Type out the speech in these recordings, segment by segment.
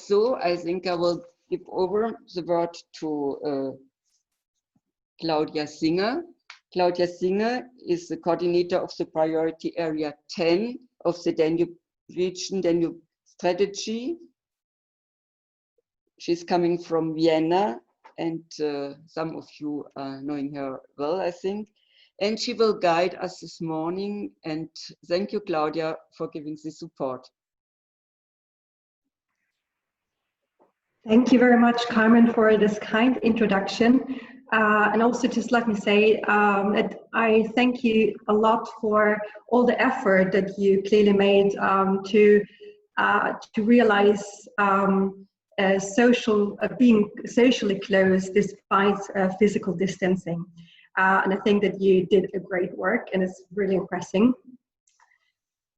so I think I will give over the word to Claudia Singer. Claudia Singer is the coordinator of the priority area 10 of the Danube region, Danube strategy. She's coming from Vienna, and some of you are knowing her well, I think. And she will guide us this morning. And thank you, Claudia, for giving the support. Thank you very much, Carmen, for this kind introduction. And also just let me say that I thank you a lot for all the effort that you clearly made to realize being socially close despite physical distancing. And I think that you did a great work, and it's really impressive.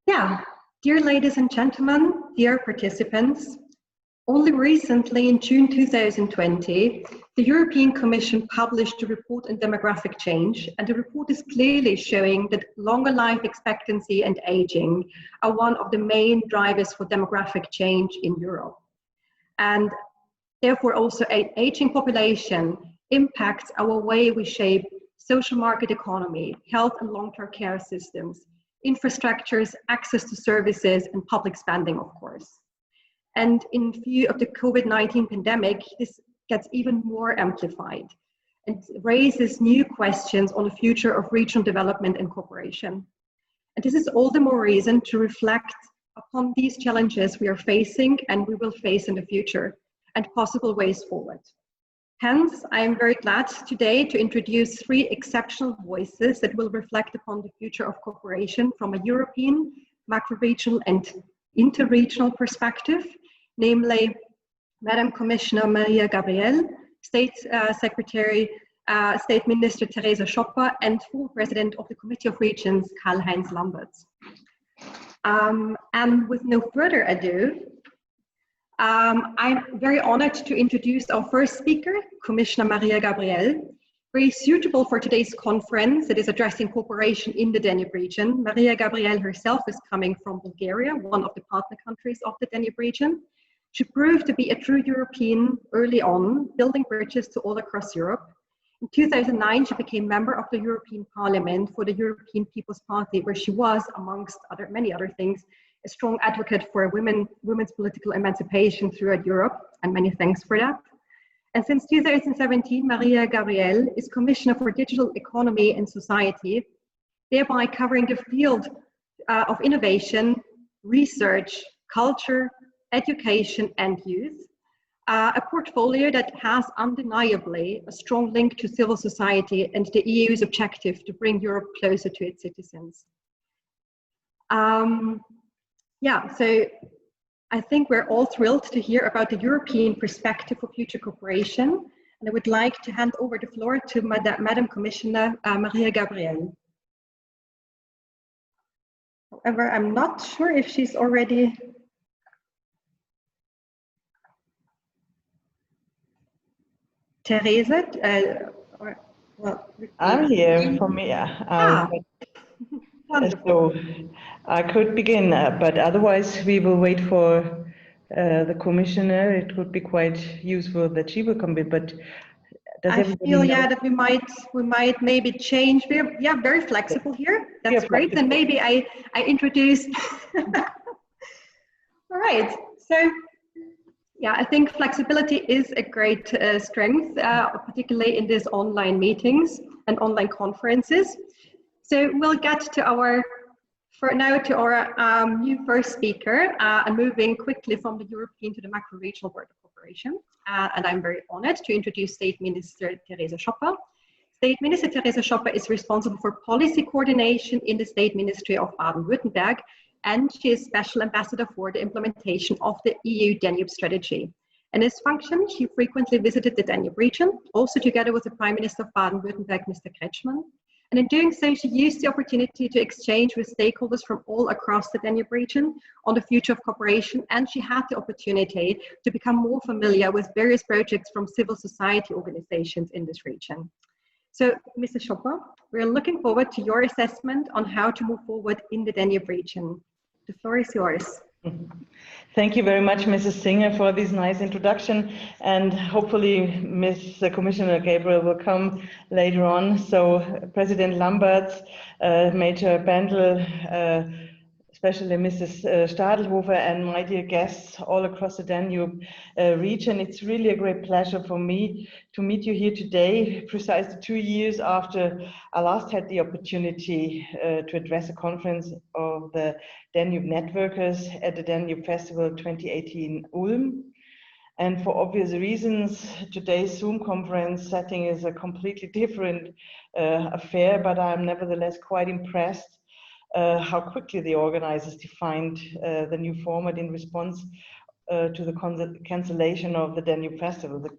Yeah, dear ladies and gentlemen, dear participants, only recently in June 2020, the European Commission published a report on demographic change, and the report is clearly showing that longer life expectancy and aging are one of the main drivers for demographic change in Europe. And therefore also an aging population impacts our way we shape social market economy, health and long-term care systems, infrastructures, access to services, and public spending, of course. And in view of the COVID-19 pandemic, this gets even more amplified and raises new questions on the future of regional development and cooperation. And this is all the more reason to reflect upon these challenges we are facing and we will face in the future, and possible ways forward. Hence, I am very glad today to introduce 3 exceptional voices that will reflect upon the future of cooperation from a European, macro-regional and interregional perspective, namely Madam Commissioner Maria Gabriel, State Secretary, State Minister Theresa Schopper, and full President of the Committee of Regions, Karl-Heinz Lamberts. And with no further ado, I'm very honored to introduce our first speaker, Commissioner Maria Gabriel. Very suitable for today's conference that is addressing cooperation in the Danube region. Maria Gabriel herself is coming from Bulgaria, one of the partner countries of the Danube region. She proved to be a true European early on, building bridges to all across Europe. In 2009, she became member of the European Parliament for the European People's Party, where she was, amongst many other things, a strong advocate for women's political emancipation throughout Europe, and many thanks for that. And since 2017, Maria Gabriel is Commissioner for Digital Economy and Society, thereby covering the field of innovation, research, culture, education, and youth, a portfolio that has undeniably a strong link to civil society and the EU's objective to bring Europe closer to its citizens. Yeah, so I think we're all thrilled to hear about the European perspective for future cooperation, and I would like to hand over the floor to Madam Commissioner Maria Gabriel. However, I'm not sure if she's already... Theresa? I'm here for me. So I could begin, but otherwise we will wait for the commissioner. It would be quite useful that she will come in, but does I feel that we might maybe change. We're very flexible here. That's great. And maybe I introduce. All right. So yeah, I think flexibility is a great strength, particularly in these online meetings and online conferences. So we'll get to our new first speaker, and moving quickly from the European to the macro-regional world of cooperation. And I'm very honored to introduce State Minister Theresa Schopper. State Minister Theresa Schopper is responsible for policy coordination in the State Ministry of Baden-Württemberg, and she is Special Ambassador for the implementation of the EU Danube strategy. In this function, she frequently visited the Danube region, also together with the Prime Minister of Baden-Württemberg, Mr. Kretschmann. And in doing so, she used the opportunity to exchange with stakeholders from all across the Danube region on the future of cooperation, and she had the opportunity to become more familiar with various projects from civil society organizations in this region. So, Mr. Schopper, we're looking forward to your assessment on how to move forward in the Danube region. The floor is yours. Thank you very much, Mrs. Singer, for this nice introduction, and hopefully Ms. Commissioner Gabriel will come later on. So President Lamberts, Major Bendel, especially Mrs. Stadelhofer, and my dear guests all across the Danube region. It's really a great pleasure for me to meet you here today, precisely 2 years after I last had the opportunity to address a conference of the Danube-Networkers at the Danube Festival 2018 Ulm. And for obvious reasons, today's Zoom conference setting is a completely different affair, but I'm nevertheless quite impressed how quickly the organizers defined the new format in response to the cancellation of the Danube Festival. The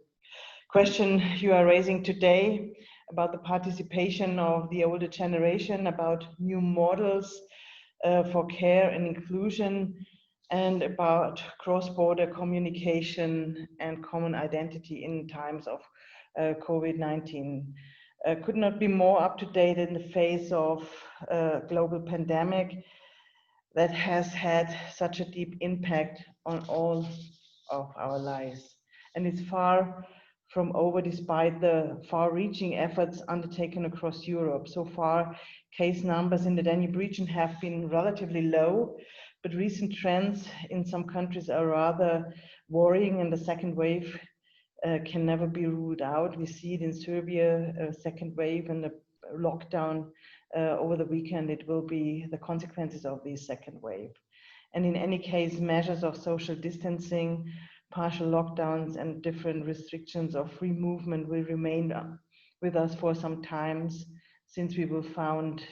question you are raising today about the participation of the older generation, about new models for care and inclusion, and about cross-border communication and common identity in times of COVID-19. Could not be more up to date in the face of a global pandemic that has had such a deep impact on all of our lives. And it's far from over despite the far-reaching efforts undertaken across Europe. So far, case numbers in the Danube region have been relatively low, but recent trends in some countries are rather worrying, and the second wave can never be ruled out. We see it in Serbia, a second wave and a lockdown over the weekend. It will be the consequences of this second wave. And in any case, measures of social distancing, partial lockdowns, and different restrictions of free movement will remain with us for some time, since we will found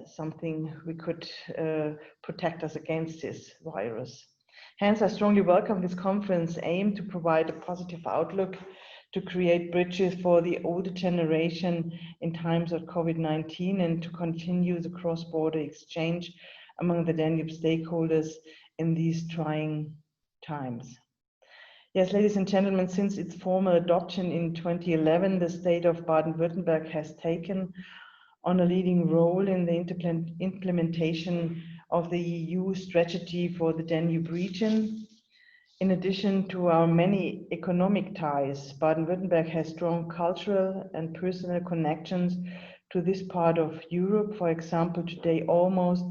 something we could protect us against this virus. Hence, I strongly welcome this conference aim to provide a positive outlook, to create bridges for the older generation in times of COVID-19, and to continue the cross-border exchange among the Danube stakeholders in these trying times. Yes, ladies and gentlemen, since its formal adoption in 2011, the state of Baden-Württemberg has taken on a leading role in the implementation of the EU strategy for the Danube region. In addition to our many economic ties, Baden-Württemberg has strong cultural and personal connections to this part of Europe. For example, today almost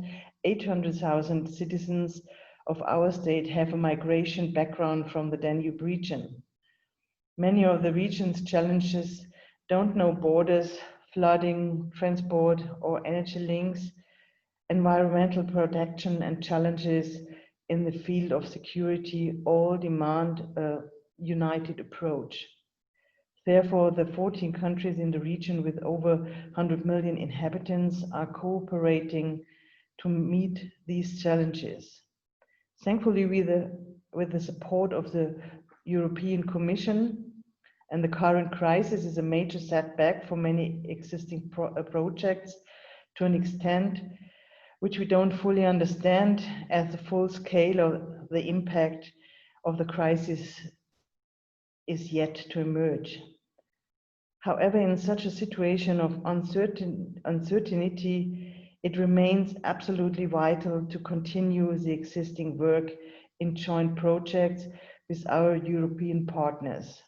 800,000 citizens of our state have a migration background from the Danube region. Many of the region's challenges don't know borders, flooding, transport, or energy links, environmental protection, and challenges in the field of security all demand a united approach. Therefore, the 14 countries in the region with over 100 million inhabitants are cooperating to meet these challenges. Thankfully, with the support of the European Commission, and the current crisis is a major setback for many existing projects to an extent which we don't fully understand, as the full scale of the impact of the crisis is yet to emerge. However, in such a situation of uncertainty, it remains absolutely vital to continue the existing work in joint projects with our European partners.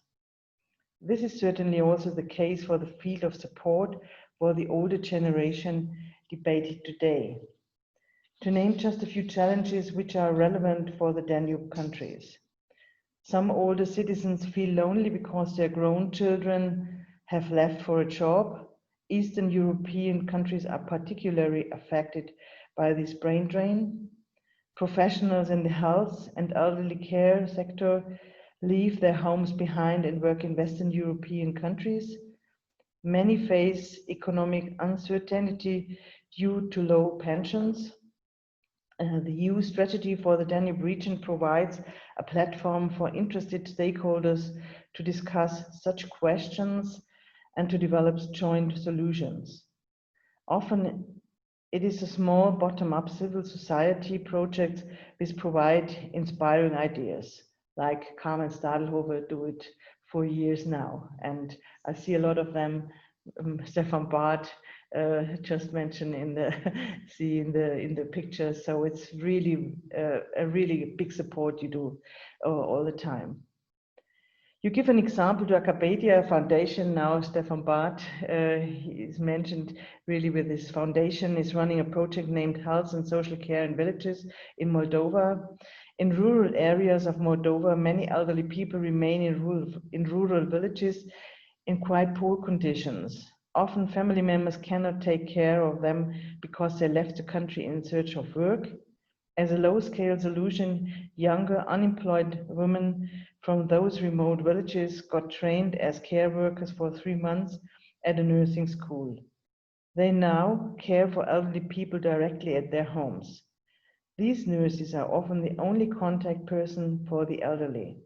This is certainly also the case for the field of support for the older generation debated today. To name just a few challenges which are relevant for the Danube countries. Some older citizens feel lonely because their grown children have left for a job. Eastern European countries are particularly affected by this brain drain. Professionals in the health and elderly care sector leave their homes behind and work in Western European countries. Many face economic uncertainty due to low pensions. The EU strategy for the Danube region provides a platform for interested stakeholders to discuss such questions and to develop joint solutions. Often it is a small bottom-up civil society project which provide inspiring ideas, like Carmen Stadelhofer do it for years now. And I see a lot of them, Stefan Barth, just mentioned in the see in the picture. So it's really a really big support you do all the time. You give an example to Acapedia Foundation now. Stefan Barth is mentioned really with this foundation, is running a project named Health and Social Care in Villages in Moldova. In rural areas of Moldova, many elderly people remain in rural villages in quite poor conditions. Often family members cannot take care of them because they left the country in search of work. As a low-scale solution, younger unemployed women from those remote villages got trained as care workers for 3 months at a nursing school. They now care for elderly people directly at their homes. These nurses are often the only contact person for the elderly.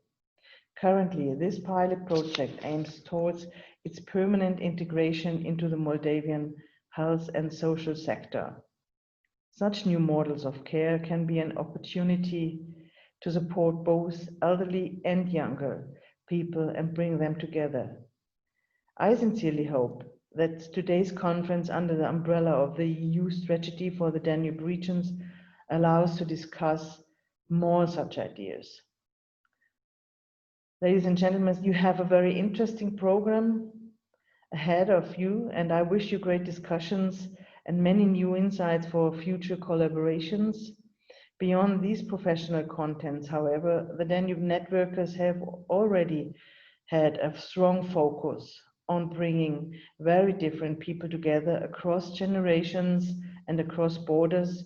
Currently, this pilot project aims towards its permanent integration into the Moldavian health and social sector. Such new models of care can be an opportunity to support both elderly and younger people and bring them together. I sincerely hope that today's conference under the umbrella of the EU strategy for the Danube regions allows to discuss more such ideas. Ladies and gentlemen, you have a very interesting program ahead of you, and I wish you great discussions and many new insights for future collaborations. Beyond these professional contents, however, the Danube Networkers have already had a strong focus on bringing very different people together across generations and across borders,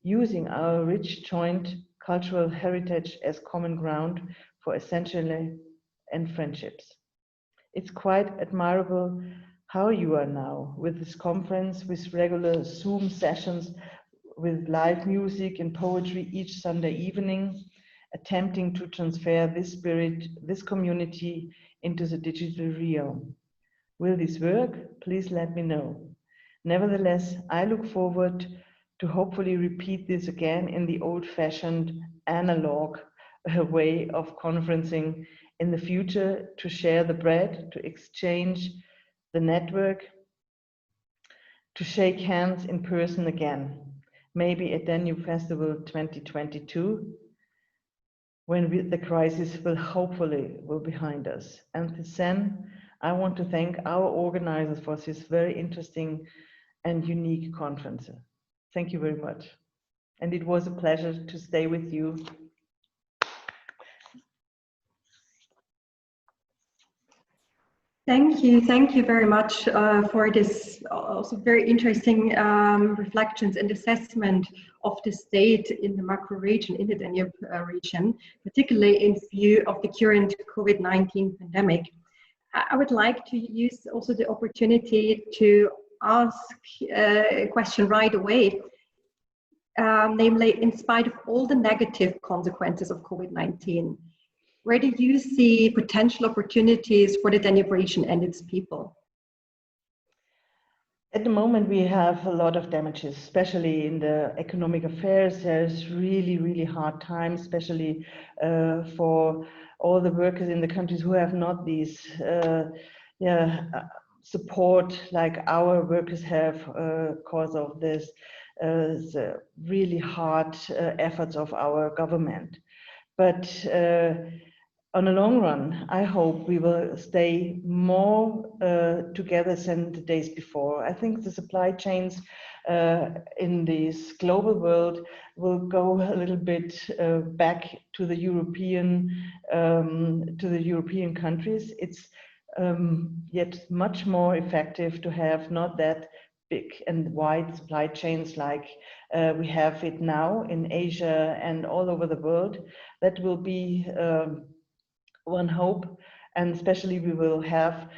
using our rich joint cultural heritage as common ground for essentially and friendships. It's quite admirable how you are now with this conference, with regular Zoom sessions, with live music and poetry each Sunday evening, attempting to transfer this spirit, this community into the digital realm. Will this work? Please let me know. Nevertheless, I look forward to hopefully repeat this again in the old-fashioned analog way of conferencing in the future, to share the bread, to exchange the network, to shake hands in person again, maybe at Danube Festival 2022, when the crisis will hopefully be behind us. And then I want to thank our organizers for this very interesting and unique conference. Thank you very much. And it was a pleasure to stay with you. Thank you very much for this also very interesting reflections and assessment of the state in the macro region, in the Danube region, particularly in view of the current COVID-19 pandemic. I would like to use also the opportunity to ask a question right away, namely, in spite of all the negative consequences of COVID-19, where do you see potential opportunities for the Danube region and its people? At the moment, we have a lot of damages, especially in the economic affairs. There's really hard times, especially for all the workers in the countries who have not these support like our workers have because of this the really hard efforts of our government. But on the long run, I hope we will stay more together than the days before. I think the supply chains in this global world will go a little bit back to the European countries. It's yet much more effective to have not that big and wide supply chains like we have it now in Asia and all over the world. That will be one hope, and especially we will have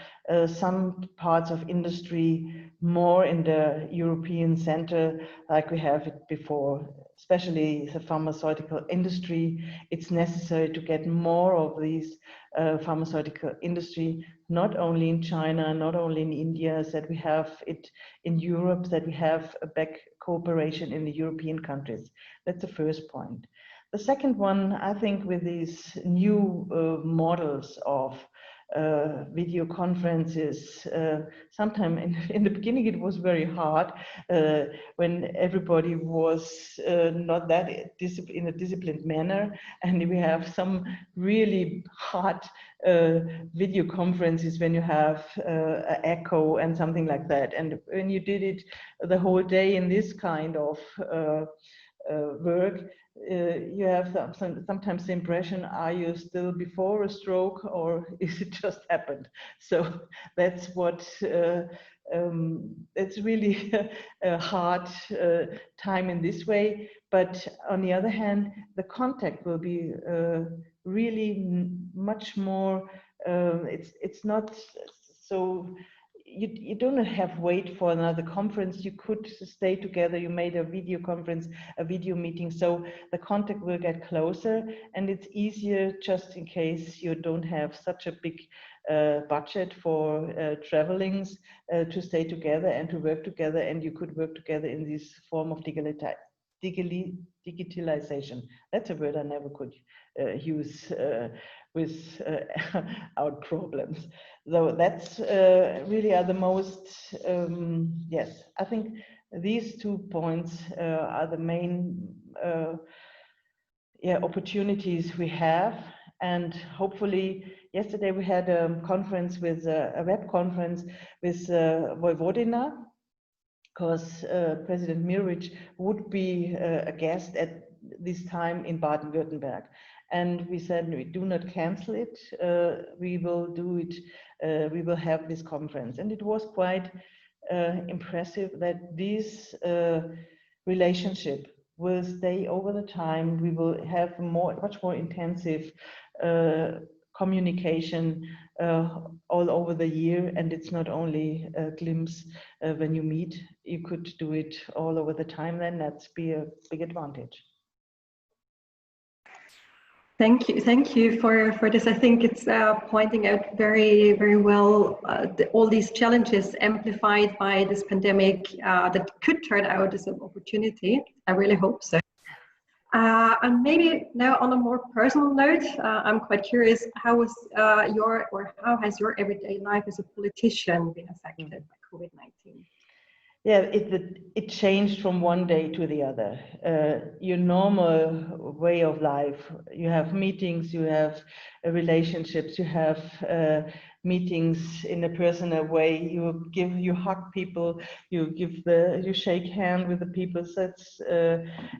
some parts of industry more in the European center like we have it before, especially the pharmaceutical industry. It's necessary to get more of these pharmaceutical industry, not only in China, not only in India, that we have it in Europe, that we have a back cooperation in the European countries. That's the first point. The second one, I think with these new models of video conferences. Sometime in the beginning it was very hard when everybody was not that in a disciplined manner, and we have some really hard video conferences when you have an echo and something like that. And when you did it the whole day in this kind of work, you have sometimes the impression, are you still before a stroke or is it just happened? So that's what, it's really a hard time in this way. But on the other hand, the contact will be really much more, it's not so, you don't have wait for another conference. You could stay together. You made a video conference, a video meeting. So the contact will get closer, and it's easier just in case you don't have such a big budget for travelings to stay together and to work together. And you could work together in this form of digitalization. That's a word I never could use without problems. So that's really are the most, yes, I think these 2 points are the main opportunities we have. And hopefully, yesterday we had a conference with a web conference with Vojvodina, because President Mirovic would be a guest at this time in Baden-Württemberg. And we said, we do not cancel it, we will do it, we will have this conference. And it was quite impressive that this relationship will stay over the time. We will have much more intensive communication all over the year, and it's not only a glimpse when you meet. You could do it all over the time, then that's be a big advantage. Thank you for this. I think it's pointing out very, very well all these challenges amplified by this pandemic that could turn out as an opportunity. I really hope so. And maybe now on a more personal note, I'm quite curious, how has your everyday life as a politician been affected by COVID-19? Yeah, it changed from one day to the other. Your normal way of life, you have meetings, you have relationships, you have meetings in a personal way. You hug people, you shake hands with the people,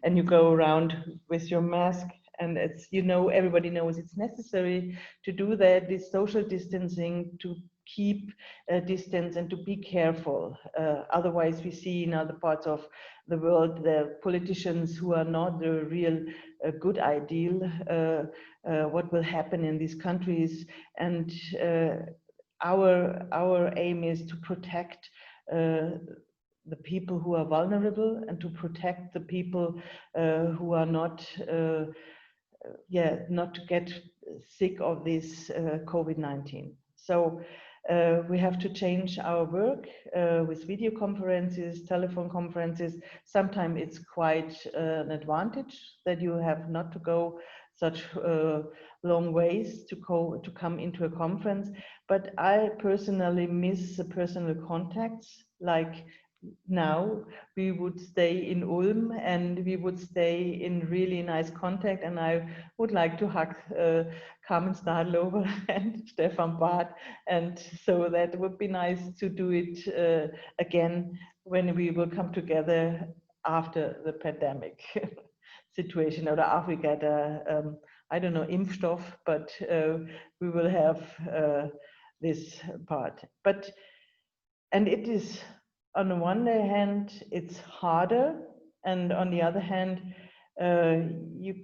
and you go around with your mask. And it's, everybody knows it's necessary to do that. This social distancing, to keep a distance and to be careful. Otherwise, we see in other parts of the world the politicians who are not the real good ideal, what will happen in these countries. And our aim is to protect the people who are vulnerable and to protect the people who are not to get sick of this COVID-19. So we have to change our work with video conferences, telephone conferences. Sometimes it's quite an advantage that you have not to go such long ways to come into a conference. But I personally miss the personal contacts. Like now, we would stay in Ulm and we would stay in really nice contact, and I would like to hug Carmen Stadlober and Stefan Barth, and so that would be nice to do it again when we will come together after the pandemic situation, or after we get a I don't know, Impfstoff, but we will have this part. And it is, on the one hand, it's harder, and on the other hand, you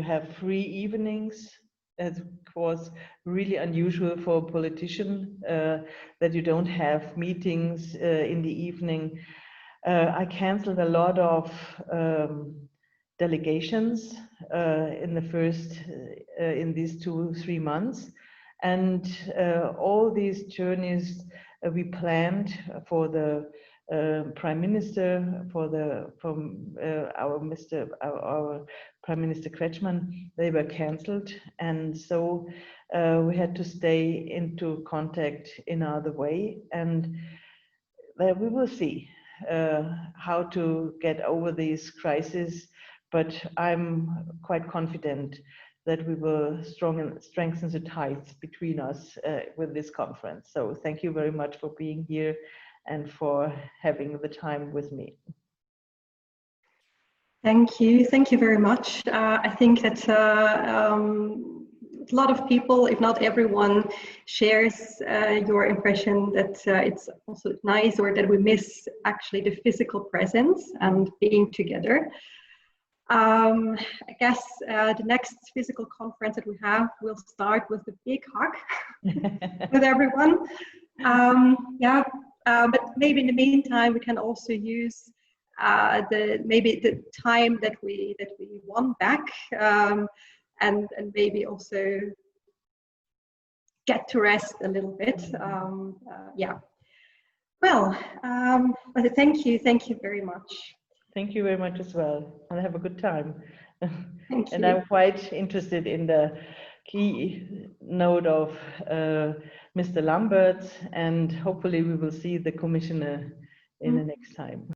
have free evenings. It was really unusual for a politician that you don't have meetings in the evening. I canceled a lot of delegations in these 2-3 months, and all these journeys we planned for the Prime Minister from our Prime Minister Kretschmann, they were cancelled, and so we had to stay into contact in other way, and we will see how to get over these crises, but I'm quite confident that we will strengthen the ties between us with this conference. So thank you very much for being here and for having the time with me. Thank you very much. I think that a lot of people, if not everyone, shares your impression that it's also nice, or that we miss actually the physical presence and being together. I guess the next physical conference that we have will start with a big hug with everyone. But maybe in the meantime we can also use the time that we won back, and maybe also get to rest a little bit. But thank you very much. Thank you very much as well, and have a good time. Thank you. And I'm quite interested in the keynote of Mr. Lamberts, and hopefully we will see the commissioner in the next time.